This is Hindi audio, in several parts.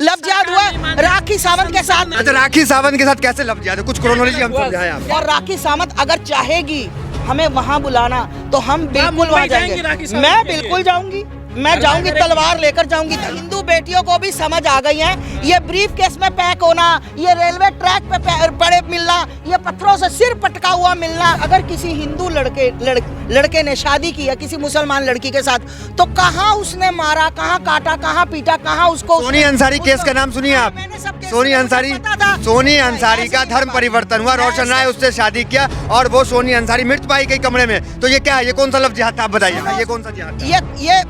लव जिहाद हुआ राखी सावंत के साथ। अच्छा, राखी सावंत के साथ कैसे लव जिहाद है? कुछ क्रोनोलॉजी हम समझाएं आप। और राखी सावंत अगर चाहेगी हमें वहाँ बुलाना तो हम बिल्कुल वहाँ जाएंगे। मैं बिल्कुल जाऊंगी, मैं जाऊंगी, तलवार लेकर जाऊंगी। हिंदू बेटियों को भी समझ आ गई है, ये ब्रीफ केस में पैक होना, ये रेलवे ट्रैक पे पड़े मिलना, ये पत्थरों से सिर पटका हुआ मिलना। अगर किसी हिंदू लड़के ने शादी की है किसी मुसलमान लड़की के साथ तो कहाँ उसने मारा, कहाँ काटा, कहाँ पीटा, कहाँ उसको। सोनी अंसारी केस का नाम सुनिए आप। सोनी अंसारी का धर्म परिवर्तन हुआ, रोशन राय उससे शादी किया और वो सोनी अंसारी मृत पाई गई कमरे में। तो ये क्या है? ये कौन सा लव जिहाद था? आप बताइए, ये कौन सा जिहाद?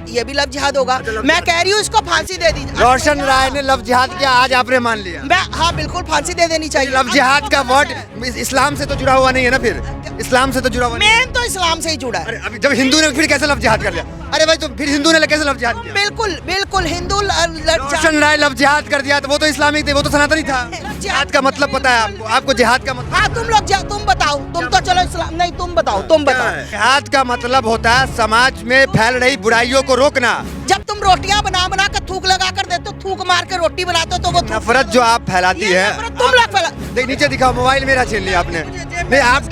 ये भी लव जिहाद होगा। मैं कह रही हूँ इसको फांसी दे दीजिए। रोशन राय ने लव जिहाद किया, आज आपने मान लिया। हाँ बिल्कुल फांसी दे देनी चाहिए। लव जिहाद का वर्ड इस्लाम से तो जुड़ा हुआ नहीं है ना? फिर इस्लाम से तो जुड़ा हुआ नहीं। मेन तो इस्लाम से ही जुड़ा है। अभी जब हिंदू ने फिर कैसे लव जिहाद कर लिया? अरे भाई, तो फिर हिंदू ने कैसे लव जिहाद किया? बिल्कुल हिंदू रोशन राय लव जिहाद कर दिया तो वो तो इस्लामिक थे, वो तो सनातनी था। जिहाद का मतलब पता है आपको? आपको जिहाद का मतलब? हाँ तुम बताओ। तुम तो चलो इस्लाम नहीं, तुम बताओ। जिहाद का मतलब होता है समाज में फैल रही बुराइयों को रोकना। जब तुम रोटियां बना बना कर थूक लगा कर देते हो, थूक मार के रोटी बनाते हो तो वो नफरत जो आप फैलाती है, तुम लोग फैला। देख नीचे दिखाओ, मोबाइल मेरा छीन लिया आपने। नहीं, आप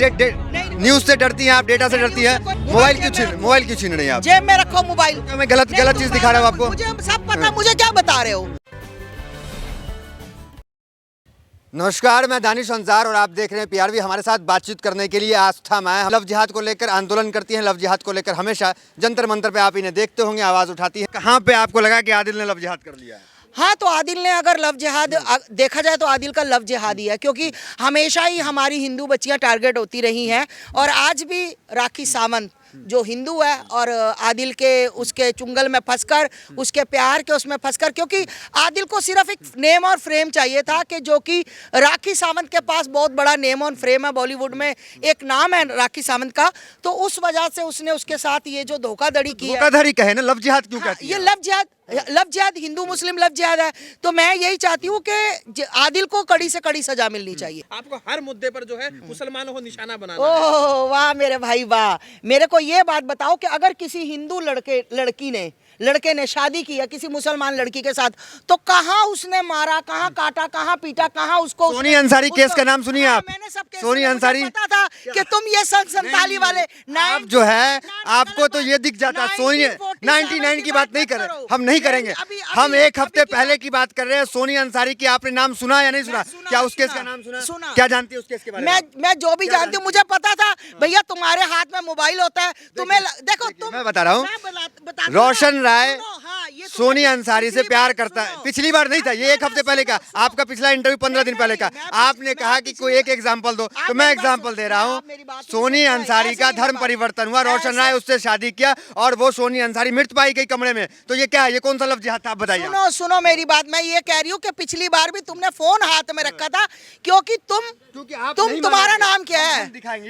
न्यूज से डरती हैं, आप डेटा से डरती हैं, मोबाइल क्यों छीन रही हैं आप? जेब में रखो मोबाइल। मैं गलत चीज दिखा रहा हूँ आपको? मुझे सब पता, मुझे क्या बता रहे हो? नमस्कार, मैं दानिश अंसार और आप देख रहे हैं पीआरवी। हमारे साथ बातचीत करने के लिए आस्था माए लव जिहाद को लेकर आंदोलन करती हैं। लव जिहाद को लेकर हमेशा जंतर मंतर पे आप इन्हें देखते होंगे, आवाज़ उठाती है। कहाँ पे आपको लगा कि आदिल ने लव जिहाद कर लिया है? हाँ तो आदिल ने अगर लव जिहाद देखा जाए तो आदिल का लव जिहाद ही है, क्योंकि हमेशा ही हमारी हिंदू बच्चियां टारगेट होती रही हैं। और आज भी राखी सावंत जो हिंदू है और आदिल के उसके चुंगल में फंसकर, उसके प्यार के उसमें फंसकर, क्योंकि आदिल को सिर्फ एक नेम और फ्रेम चाहिए था कि जो कि राखी सावंत के पास बहुत बड़ा नेम और फ्रेम है, बॉलीवुड में एक नाम है राखी सावंत का। तो उस वजह से उसने उसके साथ ये जो धोखाधड़ी की है। धोखाधड़ी कहे ना, लव जिहाद क्यों कहती है? ये लव जिहाद हिंदू मुस्लिम लव जिहाद है। तो मैं यही चाहती हूँ कि आदिल को कड़ी से कड़ी सजा मिलनी चाहिए। आपको हर मुद्दे पर जो है मुसलमानों को निशाना बनाना है। ओह वाह मेरे भाई वाह। मेरे को ये बात बताओ कि अगर किसी हिंदू लड़के ने शादी की है किसी मुसलमान लड़की के साथ तो कहाँ उसने मारा, कहाँ काटा, कहाँ पीटा, कहाँ उसको। सोनी अंसारी केस का नाम सुनिए आप। मैंने सब केस सोनी अंसारी पता था कि तुम ये संताली वाले आप जो है आपको तो ये दिख जाता। सोनी 99 की बात नहीं कर रहे, हम नहीं करेंगे। हम एक हफ्ते पहले की बात कर रहे हैं। सोनी अंसारी की आपने नाम सुना या नहीं सुना? क्या उस केस का नाम सुना? क्या जानती है उस केस के बारे में? मैं जो भी जानती हूँ, मुझे पता था भैया तुम्हारे हाथ में मोबाइल होता है, तुम्हें देखो तुम। मैं बता रहा हूँ, रोशन राय सोनी अंसारी से प्यार करता है। पिछली बार नहीं था, ये एक हफ्ते पहले का। आपका पिछला इंटरव्यू 15 दिन पहले का। आपने कहा कि कोई एक एग्जांपल दो, तो मैं एग्जांपल दे रहा हूँ। सोनी अंसारी का धर्म परिवर्तन हुआ, रोशन राय उससे शादी किया और वो सोनी अंसारी मृत पाई गई कमरे में। तो ये क्या है? ये कौन सा लव जिहाद था? आप बताइए। सुनो मेरी बात। मैं ये कह रही हूँ कि पिछली बार भी तुमने फोन हाथ में रखा था, क्योंकि तुम्हारा नाम क्या है?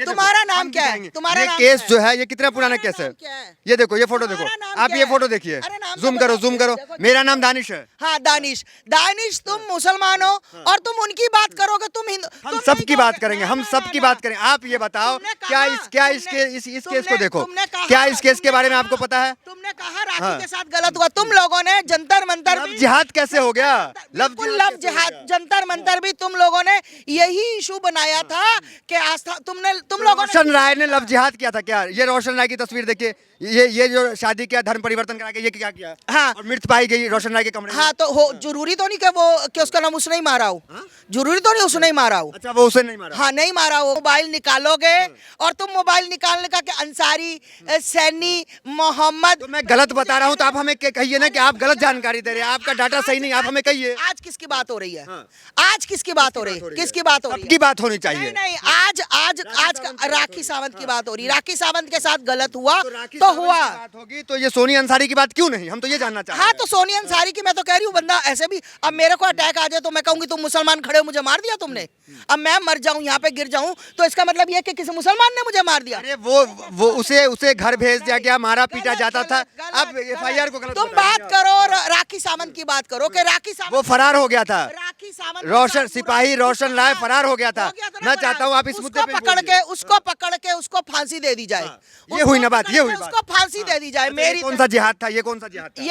तुम्हारा नाम क्या है? तुम्हारा केस जो है ये कितना पुराना केस है? ये देखो, ये फोटो देखो आप, ये फोटो देखिए, जूम करो। मेरा नाम दानिश है। हाँ दानिश, तुम मुसलमान हो और तुम उनकी बात करोगे, तुम हिंदू। हम सबकी बात करेंगे, हम सबकी बात करेंगे। आप ये बताओ, क्या इस केस को देखो, क्या इस केस के बारे में आपको पता है? तुमने कहा राखी के साथ गलत हुआ। तुम लोगों ने जंतर मंतर जिहाद कैसे हो गया? लव जिहाद जंतर मंतर भी तुम लोगों ने यही इशू बनाया था कि आस्था तुम लोगों ने। रोशन राय ने लव जिहाद किया था क्या? ये रोशन राय की तस्वीर देखिए, ये जो शादी किया, धर्म परिवर्तन करा के, ये क्या किया? हाँ, और मृत पाई गई रोशन राय के कमरे में। हाँ तो जरूरी तो नहीं कि उसका नाम उसने ही मारा हो। जरूरी तो नहीं उसने ही मारा हो। अच्छा, वो उसे नहीं मारा? हाँ नहीं मारा हो। मोबाइल निकालोगे और तुम मोबाइल निकालने का कि अंसारी, सैनी, मोहम्मद। तो मैं गलत बता रहा हूँ तो आप हमें कहिए ना कि आप गलत जानकारी दे रहे हैं, आपका डाटा सही नहीं, आप हमें कहिए। आज किसकी बात हो रही है? आज किसकी बात हो रही है? किसकी बात हो रही है? सबकी बात होनी चाहिए। नहीं, आज राखी सावंत की बात हो रही है। राखी सावंत के साथ गलत हुआ तो हुआ। होगी तो ये सोनी अंसारी की बात क्यों नहीं? हम तो ये जानना चाहते हैं। हाँ तो सोनी अंसारी की मैं तो कह रही हूँ, बंदा ऐसे भी। अब मेरे को अटैक आ जाए तो मैं कहूंगी तुम मुसलमान खड़े हो, मुझे मार दिया तुमने। अब मैं मर जाऊं, यहाँ पे गिर जाऊं, तो इसका मतलब ये कि किसी मुसलमान ने मुझे मार दिया। अरे वो उसे घर भेज दिया गया, मारा पीटा जाता था। अब FIR को गलत तुम बात करो, राखी सावंत की बात करो कि राखी सावंत वो फरार हो गया था। राखी सावंत रोशन सिपाही रोशन राय फरार हो गया था। हो गया था ना मैं फरार। चाहता हूँ आप इस मुद्दे उसको पे पकड़ बोलिए। के उसको फांसी दे दी जाए। ये हुई ना बात, ये हुई बात। उसको फांसी दे दी जाए। अच्छा, ये मेरी कौन सा जिहाद था, ये कौन सा जिहाद था?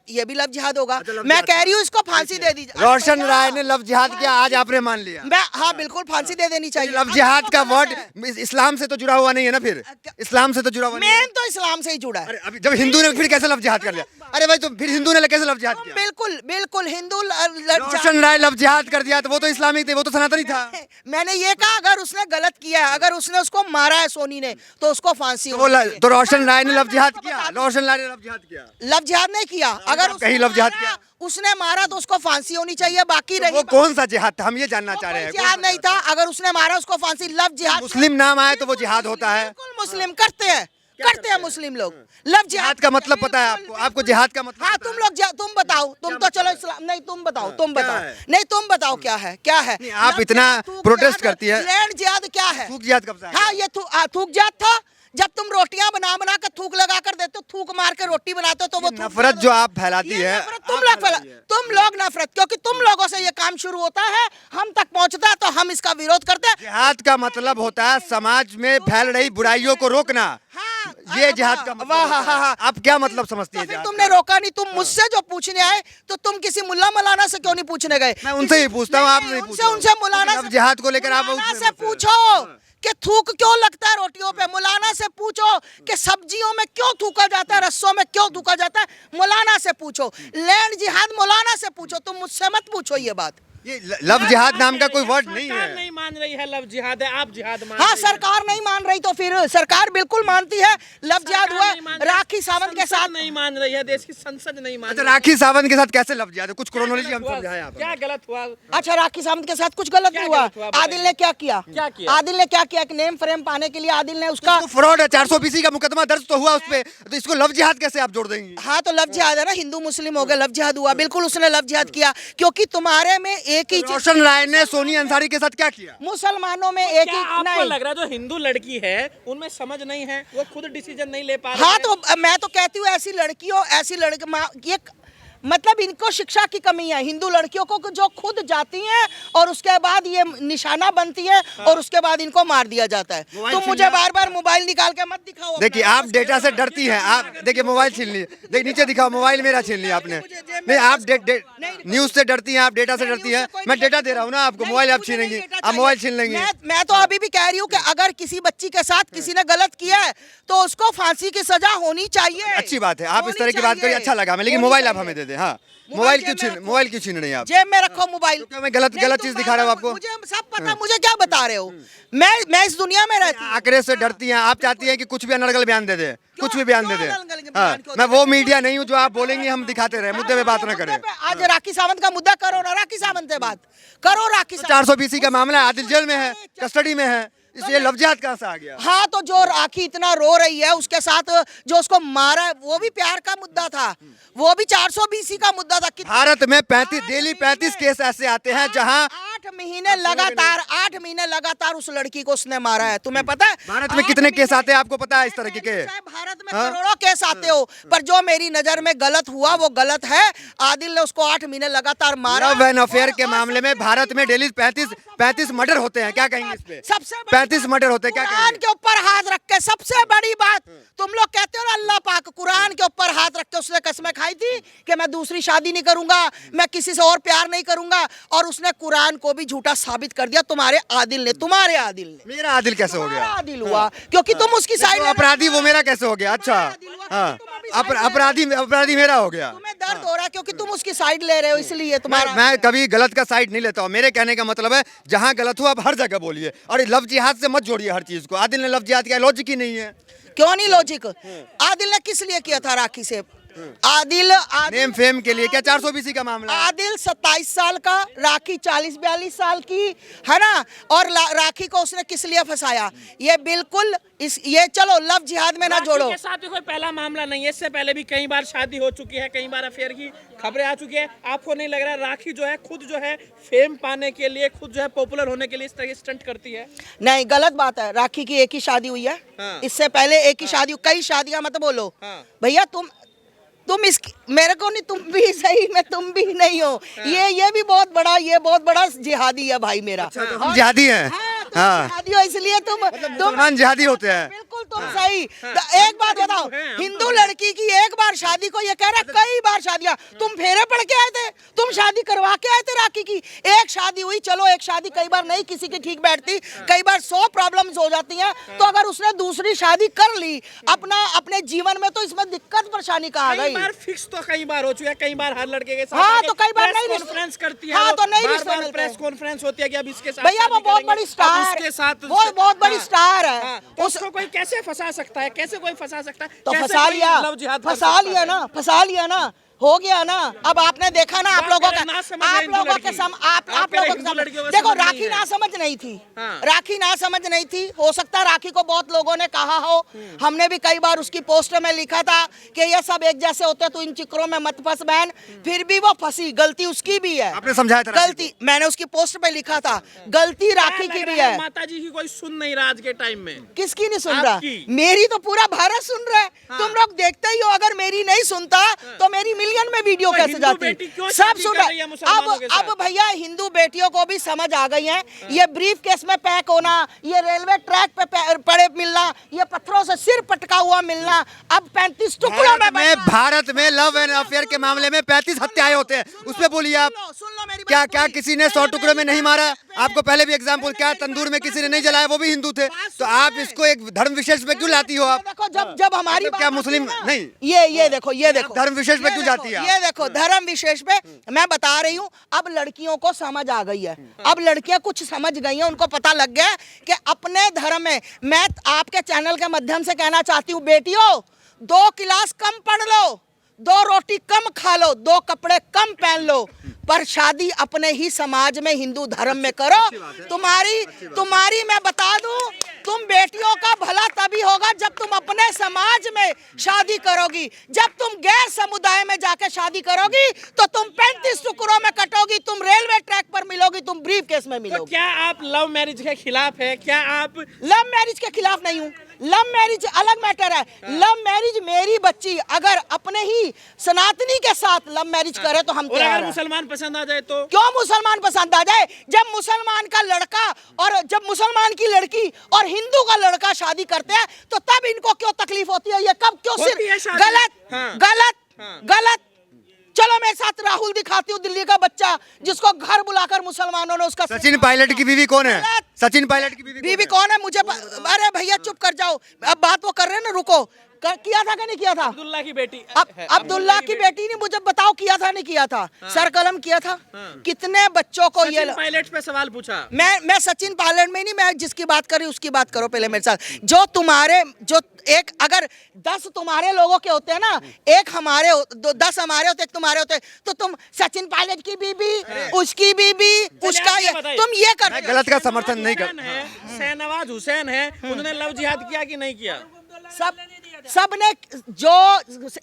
ये भी लव जिहाद होगा। अच्छा, लव मैं जिहाद कह था। रही हूँ इसको फांसी दे दी जाए। रोशन राय ने लव जिहाद किया, आज आपने मान लिया। मैं हाँ बिल्कुल फांसी दे देनी चाहिए। लव जिहाद का वर्ड इस्लाम से तो जुड़ा हुआ नहीं है ना, फिर इस्लाम से तो जुड़ा हुआ नहीं है। मेन तो इस्लाम से ही जुड़ा है। अरे अभी जब हिंदू ने फिर कैसे लव जिहाद कर लिया? अरे भाई तो फिर हिंदू ने कैसे लव जिहाद किया? बिल्कुल बिल्कुल हिंदू रोशन राय लव जिहाद कर दिया तो वो तो इस्लामिक थे, वो तो सनातनी था। मैंने ये कहा अगर उसने गलत किया है, अगर उसने उसको मारा है सोनी ने, तो उसको फांसी होनी चाहिए। तो रोशन राय ने लव जिहाद किया, रोशन राय ने लव जिहाद किया। लव जिहाद नहीं किया। अगर कहीं उसने लव जिहाद मारा, किया? उसने मारा तो उसको फांसी होनी चाहिए। बाकी रही वो कौन सा जिहाद था, हम ये जानना चाह रहे हैं। जिहाद नहीं था। अगर उसने मारा उसको फांसी। लव जिहाद मुस्लिम नाम आए तो वो जिहाद होता है। बिल्कुल मुस्लिम करते हैं मुस्लिम लोग। लव जिहाद का मतलब पता है आपको? आपको जिहाद का मतलब हाँ पता तुम है? लोग तुम बताओ। तुम तो चलो इस्लाम नहीं, तुम बताओ। तुम क्या बताओ है? नहीं, तुम बताओ क्या है, क्या है? नहीं, आप लव इतना जिहाद, थूक प्रोटेस्ट जिहाद, करती है। लैंड जिहाद क्या है? थूक जिहाद कब से आ गया? हाँ ये थूक जिहाद था। जब तुम रोटियां बना बना कर थूक लगा कर देते हो, थूक मार के रोटी बनाते हो, तो वो थूक नफरत जिहाद जो होता आप फैलाती ये है, नफरत तुम लोग नफरत, क्योंकि तुम लोगों से ये काम शुरू होता है, हम तक पहुंचता है तो हम इसका विरोध करते हैं। जिहाद का मतलब होता है समाज में फैल रही बुराइयों को रोकना। हाँ, ये जिहाद का मतलब होता है। आप क्या मतलब समझती तो है फिर जिहाद तुमने का? रोका नहीं। तुम मुझसे जो पूछने आए तो तुम किसी मुल्ला मौलाना से क्यों नहीं पूछने गए? मैं उनसे ही पूछता हूँ, आप नहीं पूछ रहे हो। उनसे मौलाना लेकिन अब जिहाद को लेकर आप मौलाना उसमें से मत रहे। पूछो कि थूक क्यों लगता है रोटियों पे। मौलाना से पूछो कि सब्जियों में क्यों थूका जाता है, रस्सों में क्यों थूका जाता है। मौलाना से पूछो। लैंड जिहाद मौलाना से पूछो, तुम मुझसे मत पूछो ये बात। ये लव जिहाद नाम का कोई वर्ड नहीं सरकार है। नहीं मान रही है लव जिहाद है, आप जिहाद मान हाँ रही है। सरकार नहीं मान रही तो फिर सरकार बिल्कुल मानती है। लव जिहाद हुआ नहीं मान रही, राखी सावंत के संसद साथ। नहीं मान रही है, देश की संसद नहीं मान अच्छा, रही है। राखी सावंत के साथ कैसे लव जिहाद है? कुछ क्रोनोलॉजी हम हुआ? समझाएं आप। क्या गलत हुआ? अच्छा राखी सावंत के साथ कुछ गलत क्या नहीं हुआ। गलत हुआ, बताइए। आदिल ने क्या किया? क्या किया? आदिल ने क्या किया? एक नेम फ्रेम पाने के लिए आदिल ने उसका तो फ्रॉड है, 420 का मुकदमा दर्ज तो हुआ उस पे, तो इसको लव जिहाद कैसे आप जोड़ देंगी? हाँ तो लव जिहाद है ना, हिंदू मुस्लिम हो गया, लव जिहाद हुआ। बिल्कुल उसने लव जिहाद किया, क्योंकि तुम्हारे में एक ही चीज, रोशन राय ने सोनी अंसारी के साथ क्या किया? मुसलमानों में एक क्या ही आपको नहीं। लग रहा है जो हिंदू लड़की है उनमें समझ नहीं है, वो खुद डिसीजन नहीं ले पा रही हाँ है? तो मैं तो कहती हूँ ऐसी लड़कियों, ऐसी लड़की ये मतलब इनको शिक्षा की कमी है। हिंदू लड़कियों को जो खुद जाती हैं और उसके बाद ये निशाना बनती है और उसके बाद इनको मार दिया जाता है। तुम मुझे बार बार मोबाइल निकाल के मत दिखाओ। देखिए आप डेटा से डरती हैं। आप देखिए मोबाइल छीन लिए, देखिए नीचे दिखाओ, मोबाइल मेरा छीन लिया आपने। नहीं आप न्यूज से डरती हैं, आप डेटा से डरती हैं। मैं डेटा दे रहा हूँ ना आपको, मोबाइल आप छीनेंगी, आप मोबाइल छीन लेंगे। मैं तो अभी भी कह रही हूँ कि अगर किसी बच्ची के साथ किसी ने गलत किया है तो उसको फांसी की सजा होनी चाहिए। अच्छी बात है, आप इस होनी तरह की बात करिए, चाहिए। अच्छा लगा हमें। लेकिन होनी मोबाइल आप चाहिए। हमें दे दें। हाँ मोबाइल जेब में रखो। मोबाइल क्यों छीन रही हैं आप? जेब में रखो मोबाइल। क्यों मैं गलत नहीं, चीज तुम दिखा रहा हूँ आपको? मुझे सब पता, मुझे क्या बता रहे हो? मैं इस दुनिया में रहती हूँ। आंकड़े से डरती हैं आप, चाहती हैं कि कुछ भी अनर्गल बयान दे दे, कुछ भी बयान दे दे। अनर्गल हाँ, बयान क्यों मैं दे वो मीडिया नहीं हूँ जो आप बोलेंगे हम दिखाते रहे, मुद्दे पे बात ना करें। आज राखी सावंत का मुद्दा करो ना, राखी सावंत से बात करो। राखी सावंत 420 का मामला है, आदिल जेल में है, कस्टडी में है, इसलिए लव जिहाद कहाँ से आ गया? हाँ तो जो राखी इतना रो रही है उसके साथ जो उसको मारा है वो भी प्यार का मुद्दा था, वो भी 420 का मुद्दा था। भारत में 35 केस ऐसे आते हैं जहां 8 महीने लगातार उस लड़की को उसने मारा है। तुम्हें पता है भारत में कितने केस आते हैं? आपको पता है इस तरह के? भारत में करोड़ों केस आते हो, पर जो मेरी नजर में गलत हुआ वो गलत है। आदिल ने उसको 8 महीने लगातार मारा। लव एंड अफेयर के मामले में भारत में डेली 35 मर्डर होते हैं। क्या कहेंगे इस पे? सबसे 35 मर्डर होते हैं, क्या कुरान कहेंगे? के ऊपर हाथ रख के, सबसे बड़ी बात तुम लोग कहते हो ना, अल्लाह पाक कुरान के ऊपर हाथ रख के उसने कसमें खाई थी कि मैं दूसरी शादी नहीं करूंगा, मैं किसी से और प्यार नहीं करूंगा, और उसने कुरान को भी झूठा साबित कर दिया। तुम्हारे आदिल ने मेरा आदिल कैसे हो गया? आदिल हुआ क्योंकि तुम उसकी साइड। अपराधी वो मेरा कैसे हो गया? अच्छा हाँ, अपराधी मेरा हो गया। तुम्हें दर्द हो रहा है क्योंकि तुम उसकी साइड ले रहे हो, इसलिए तुम्हारा। मैं कभी गलत का साइड नहीं लेता हूँ। मेरे कहने का मतलब है जहाँ गलत हुआ आप हर जगह बोलिए, और लव जिहाद से मत जोड़िए हर चीज को। आदिल ने लव जिहाद किया, लॉजिक ही नहीं है। क्यों नहीं लॉजिक? आदिल ने किस लिए किया था राखी से? आदिल नेम फेम के लिए क्या? 420 का मामला है। आदिल 27 साल का, राखी 40-42 साल की है ना, और राखी को उसने किस लिए फंसाया? ये बिल्कुल ये चलो लव जिहाद में ना राखी जोड़ो। के साथ भी कोई पहला मामला नहीं है, इससे पहले भी कई बार शादी हो चुकी है, कई बार अफेयर की खबरें आ चुकी है। आपको नहीं लग रहा राखी जो है खुद जो है फेम पाने के लिए, खुद जो है पॉपुलर होने के लिए इस तरह की स्टंट करती है? नहीं, गलत बात है। राखी की एक ही शादी हुई है। हाँ। इससे पहले एक ही शादी, कई शादियां मत बोलो हाँ। भैया। तुम इस मेरे को नहीं, तुम भी सही में तुम भी नहीं हो। ये भी बहुत बड़ा जिहादी है भाई मेरा। हम जिहादी हैं। हाँ, जिहादी हो इसलिए तुम मुसलमान जिहादी होते हैं। बिल्कुल तुम सही। एक बात बताओ, हिंदू लड़की की एक बार शादी को ये कह रहा कई बार शादियां, तुम फेरे पड़ के आए थे, तुम शादी करवा के आए थे राखी की। एक शादी हुई, चलो एक शादी कई बार नहीं किसी की ठीक बैठती, कई बार 100 प्रॉब्लम्स हो जाती हैं, तो अगर उसने दूसरी शादी कर ली अपने जीवन में, तो इसमें दिक्कत परेशानी कहाँ गई? बार फिक्स तो कई बार हो चुका है, कई बार हर लड़के के साथ। हाँ, तो कई बार नहीं कॉन्फ्रेंस करती है। हाँ, तो नहीं रिश्ते मिलते। प्रेस कॉन्फ्रेंस होती है कि अब इसके साथ भैया वो बहुत बड़ी स्टार, उसके साथ वो बहुत बड़ी स्टार है। तो उसको कोई कैसे फंसा सकता है? कैसे कोई फंसा सकता है? तो कैसे फंसा कोई लिया, लव जिहाद कर फंसा सकता लिया है? ना, फंसा लिया ना, हो गया ना। अब आपने देखा ना, आप लोगों के ना समझ आप है हिंदू लोगों के लड़की। सम आप आप कह रहे लोगों हिंदू के लड़कियों को देखो, समझ नहीं राखी है। ना समझ नहीं थी। हाँ। राखी ना समझ नहीं थी। हो सकता है राखी को बहुत लोगों ने कहा हो, हमने भी कई बार उसकी पोस्ट में लिखा था कि ये सब एक जैसे होते हैं, तो इन चिक्रों में मत फंस बहन। फिर भी वो फंसी, गलती उसकी भी है। आपने समझाया था राखी गलती मैंने उसकी पोस्ट पे लिखा था, गलती राखी क्या की लग भी रहा है। माता जी की कोई सुन नहीं रहा आज के टाइम में। किसकी नहीं सुन रहा? आपकी। मेरी तो पूरा भारत सुन रहा है। हाँ। तुम लोग देखते ही हो। अगर मेरी नहीं सुनता तो मेरी मिलियन में वीडियो तो कैसे हिंदू बेटी जाती? क्यों सब शादी सुन कर रही है रहे। मुसलमानों के साथ? अब भैया हिंदू बेटियों को भी समझ आ गई है। ये ब्रीफ केस में पैक होना, ये रेलवे ट्रैक पे पड़े मिलना, ये पत्थरों से सिर पटका हुआ मिलना, अब 35 टुकड़ों में बनना। भारत में लव एंड अफेयर के मामले में 35 हत्याएं होते हैं। उसमें बोलिए आप, सुन लो मेरी बात क्या पूरी। किसी ने 100 टुकड़ों में नहीं मारा? आपको पहले भी एग्जाम्पल, क्या तंदूर में किसी ने नहीं जलाया, वो भी हिंदू थे? तो आप इसको एक धर्म विशेष में क्यों लाती हो आप? देखो, जब हमारी मतलब बात क्या आती है मुस्लिम ना, नहीं? ये देखो धर्म विशेष पे ये क्यों देखो, जाती है आप? ये देखो धर्म विशेष पे मैं बता रही हूँ। अब लड़कियों को समझ आ गई है। अब लड़कियां कुछ समझ गई हैं, उनको पता लग गया कि अपने धर्म में, मैं आपके चैनल के माध्यम से कहना चाहती हूँ, बेटियों 2 क्लास कम पढ़ लो, 2 रोटी कम खा लो, 2 कपड़े कम पहन लो, पर शादी अपने ही समाज में हिंदू धर्म में करो। तुम्हारी मैं बता दूं, तुम बेटियों का भला तभी होगा जब तुम अपने समाज में शादी करोगी। जब तुम गैर समुदाय में जाके शादी करोगी तो तुम 35 टुकड़ों में कटोगी, तुम रेलवे ट्रैक पर मिलोगी, तुम ब्रीफ केस में तो मिलोगी। क्या आप लव मैरिज के खिलाफ है? क्या आप लव मैरिज के खिलाफ नहीं हूँ। लव मैरिज अलग मैटर है। लव मैरिज, मेरी बच्ची अगर अपने ही सनातनी के साथ लव मैरिज करे तो हम और तैयार अगर हैं। मुसलमान पसंद आ जाए तो? क्यों मुसलमान पसंद आ जाए? जब मुसलमान का लड़का और जब मुसलमान की लड़की और हिंदू का लड़का शादी करते हैं तो तब इनको क्यों तकलीफ होती है? ये कब क्यों होती है सिर्फ शादी। गलत हाँ। गलत हाँ। गलत। चलो मेरे साथ राहुल दिखाती हूँ, दिल्ली का बच्चा जिसको घर बुलाकर मुसलमानों ने उसका सचिन पायलट की बीवी कौन है? सचिन पायलट की बीवी कौन है? मुझे अरे भैया चुप कर जाओ, अब बात वो कर रहे हैं ना, रुको। किया था कि नहीं किया था? अब्दुल्ला की बेटी अब्दुल्ला की बेटी ने, मुझे बताओ किया था नहीं किया था? सर कलम किया था। कितने बच्चों को ये पायलट पे सवाल पूछा। मैं सचिन पायलट में नहीं, मैं जिसकी बात कर रही हूँ उसकी बात करो पहले मेरे साथ। जो एक अगर 10 तुम्हारे लोगों के होते हैं ना, एक हमारे 10 हमारे होते, एक तुम्हारे होते, तो तुम सचिन पायलट की बीबी, उसकी बीबी, उसका तुम ये कर रहे हो। गलत का समर्थन नहीं कर। शहनवाज हुसैन है, उन्होंने लव जिहाद किया कि नहीं किया? सब ने, जो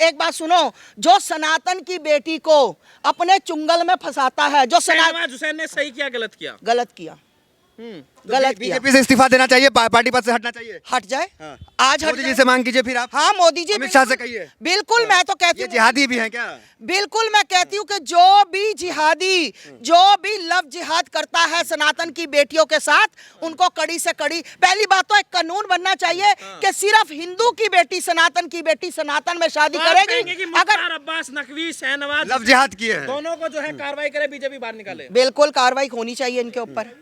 एक बात सुनो, जो सनातन की बेटी को अपने चुंगल में फंसाता है, जो शहनवाज हुसैन ने सही किया गलत किया? गलत किया, गलत किया। बीजेपी से इस्तीफा देना चाहिए, पार्टी पद से हटना चाहिए। हट जाए। हाँ। आज हट मोदी जी जाए। से मांग कीजिए फिर आप। हाँ मोदी जी अमित शाह से कहिए। बिल्कुल मैं तो कहती ये हूँ, जिहादी भी हैं क्या? बिल्कुल मैं कहती हूँ कि जो भी जिहादी, जो भी लव जिहाद करता है सनातन की बेटियों के साथ, उनको कड़ी से कड़ी, पहली बात तो एक कानून बनना चाहिए कि सिर्फ हिंदू की बेटी, सनातन की बेटी सनातन में शादी करेगी। अगर अब्बास नकवी, शहनवाज लव जिहाद किए हैं। दोनों को जो है कार्रवाई करे, बीजेपी बाहर निकाले। बिल्कुल कार्रवाई होनी चाहिए इनके ऊपर,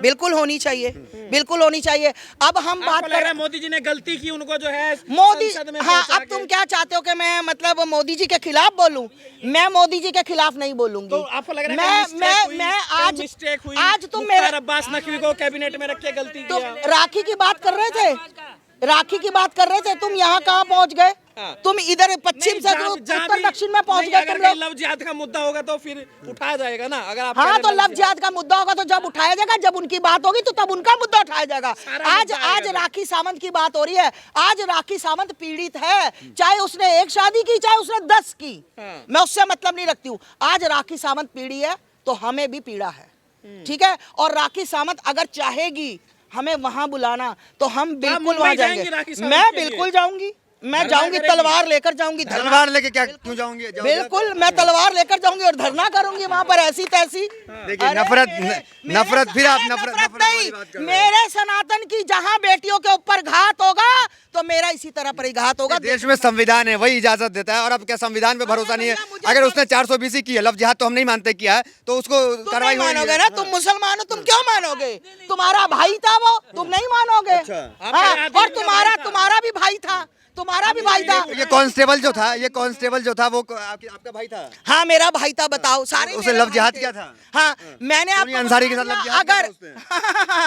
बिल्कुल होनी चाहिए, बिल्कुल होनी चाहिए। अब हम बात कर रहे हैं, मोदी जी ने गलती की, उनको जो है मोदी, संसद में हाँ पहुंचा अब तुम क्या चाहते हो कि मैं मतलब मोदी जी के खिलाफ बोलूं? मैं मोदी जी के खिलाफ नहीं बोलूंगी। तो आपको लग रहा है मैं आज तुम मेरे अब्बास नकवी को कैबिनेट में रख के गलती तुम किया? राखी की बात कर रहे थे, राखी की बात कर रहे थे, तुम यहाँ कहाँ पहुँच गए? तुम इधर पश्चिम से उत्तर दक्षिण में पहुँच गए तुम लोग। लव जिहाद का मुद्दा होगा तो फिर उठाया जाएगा ना। अगर आप हाँ तो लव जिहाद का मुद्दा होगा तो जब उठाया जाएगा, जब उनकी बात होगी तो तब उनका मुद्दा उठाया जाएगा। आज राखी सावंत की बात हो रही है। आज राखी सावंत पीड़ित है, चाहे उसने 1 शादी की, चाहे उसने 10 की, मैं उससे मतलब नहीं रखती हूँ। आज राखी सावंत पीड़ी है तो हमें भी पीड़ा है, ठीक है? और राखी सावंत अगर चाहेगी हमें वहां बुलाना तो हम बिल्कुल वहां जाएंगे। मैं बिल्कुल जाऊंगी, मैं जाऊंगी, तलवार लेकर जाऊंगी, तलवार लेके क्या क्यों जाऊंगी? बिल्कुल मैं तलवार लेकर जाऊंगी और धरना करूंगी वहां पर ऐसी तैसी। देखिए अरे, नफरत फिर आप नफरत नफरत वाली बात कर नहीं, रहे हैं। मेरे सनातन की जहां बेटियों के ऊपर घात होगा तो मेरा इसी तरह पर ही घात होगा। देश में संविधान है, वही इजाजत देता है, और अब क्या संविधान पे भरोसा नहीं है? अगर उसने 420 की है, लव जिहाद तो हम नहीं मानते किया है, तो उसको तुम कार्रवाई नहीं होगी। मानोगे ना, तुम मुसलमान हो, तुम क्यों मानोगे? तुम्हारा भाई था वो, तुम नहीं मानोगे। हाँ, और तुम्हारा भी भाई था, तुम्हारा भी भाई था। ये कांस्टेबल जो था, वो आपका भाई था? हाँ मेरा भाई था। बताओ, सारे उसे मेरे लव भाई जिहाद थे। क्या था? हाँ मैंने सोनिया आपको अंसारी के साथ बताया, लव जिहाद क्या था अगर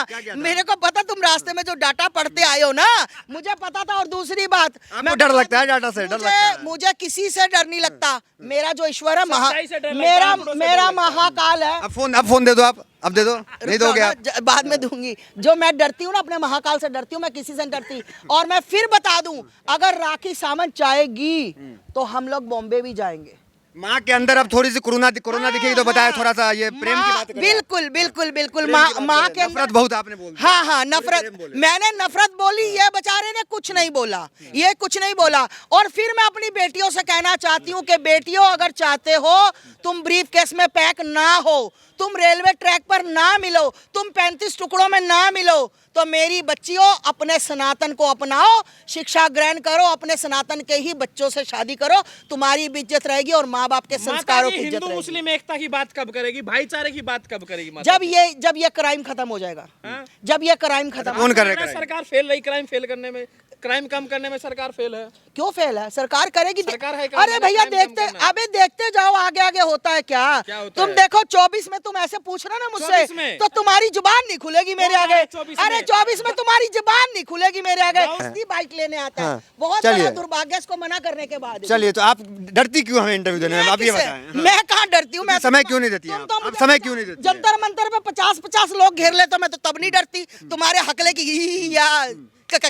क्या था? मेरे को पता, तुम रास्ते में जो डाटा पढ़ते आए हो ना, मुझे पता था। और दूसरी बात, आपको डर लगता है डाटा से? डर लगता है? मुझे किसी से डर नहीं लगता। मेरा जो ईश्वर है, सच्चाई से डर लगता है, मेरा आंकड़ों से डर मेरा लगता है। महाकाल है। अब फोन दे दो आप, अब दे दो, नहीं दोगे आप? बाद में दूंगी। जो मैं डरती हूँ ना, अपने महाकाल से डरती हूँ, मैं किसी से नहीं डरती। और मैं फिर बता दूं, अगर राखी सावंत चाहेगी तो हम लोग बॉम्बे भी जाएंगे। माँ के अंदर अब थोड़ी सी कोरोना दिखेगी तो बताया, थोड़ा सा ये प्रेम की बात करें। बिल्कुल बिल्कुल बिल्कुल। प्रेम की बात माँ करें। के नफरत अंदर बहुत आपने बोल दिया। हाँ हाँ, प्रेम नफरत बोले। मैंने नफरत बोली, ये बेचारे ने कुछ नहीं बोला, ये कुछ नहीं बोला। और फिर मैं अपनी बेटियों से कहना चाहती हूँ कि बेटियों, अगर चाहते हो तुम ब्रीफ केस में पैक ना हो, तुम रेलवे ट्रैक पर ना मिलो, तुम 35 टुकड़ों में ना मिलो, तो मेरी बच्चियों अपने सनातन को अपनाओ, शिक्षा ग्रहण करो, अपने सनातन के ही बच्चों से शादी करो, तुम्हारी भी इज्जत रहेगी और माँ बाप के संस्कारों की इज्जत हिंदू रहेगी। मुस्लिम एकता की बात कब करेगी? भाईचारे की बात कब करेगी माता? जब ये क्राइम खत्म हो जाएगा, जब ये क्राइम खत्म कौन कर जी? रहा है? सरकार फेल रही, क्राइम फेल करने में, क्राइम कम करने में सरकार फेल है। क्यों फेल है? सरकार करेगी। सरकार है काम, अरे भैया crime कम देखते, करना। अबे देखते जाओ आगे आगे होता है क्या। क्या होता तुम है? देखो 24 में तुम ऐसे पूछ रहे हो ना मुझसे, 24 में? तो तुम्हारी जुबान नहीं खुलेगी मेरे कौन आगे। है 24 अरे में? 24 में तुम्हारी जुबान नहीं खुलेगी मेरे आगे। जाओ। किसकी बाइक लेने आता है? हाँ। बहुत चलिए। बड़ा दुर्भाग्य इसको मना करने के बाद। चलिए, तो आप डरती क्यों हमें इंटरव्यू देने में? आप ये किसे? बताएं। मैं कहाँ डरती हूँ? मैं समय क्यों नहीं देती तुम आप? तो आप मुझे समय क्यों नहीं देती? जंतर मंतर पे 50-50 लोग घेर ले तो मैं तो तब नहीं डरती। तुम्हारे हकले की या किरण क्या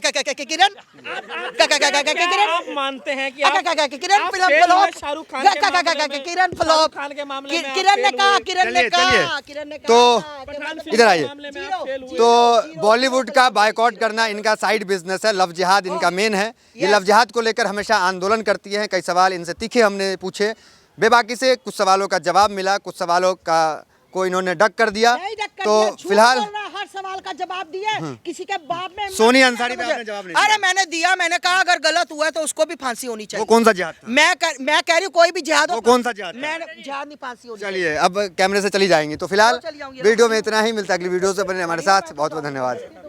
आप मानते हैं कि किरण आप फिल्म फेल फ्लॉप, हुए शाहरुख खान के मामले में? किरण फ्लॉप, शाहरुख खान के मामले में आप किरण ने फेल कहा, हुए। किरण ने चलिए, कहा, चलिए। किरण ने कहा तो था कि पठान मतलब फिल्म इधर के आइए। मामले में आप फेल हुए। तो बॉलीवुड का बायकॉट करना इनका साइड बिजनेस है, लव जिहाद इनका मेन है। ये लव जिहाद को लेकर हमेशा आंदोलन करती हैं। कई सवाल इनसे तीखे हमने पूछे, बेबाकी से कुछ सवालों का जवाब मिला, कुछ सवालों का को इन्होंने डक कर दिया। नहीं डक कर तो दिया, झूठ फिलहाल बोल रहा है, हर सवाल का जवाब दिया। किसी के बाप में सोनिया अंसारी पे आपने जवाब नहीं दिया। अरे मैंने दिया, मैंने कहा अगर गलत हुआ है तो उसको भी फांसी होनी वो चाहिए। कौन सा जिहाद था? मैं कह रही हूँ कोई भी जिहाद हो, वो कौन सा जिहाद था? मैं जिहाद नहीं, फांसी होनी चाहिए। चलिए, अब कैमरे से चली जाएंगी। तो फिलहाल चली जाऊंगी। वीडियो में इतना ही, मिलता है अगली वीडियो से। बने हमारे साथ, बहुत बहुत धन्यवाद।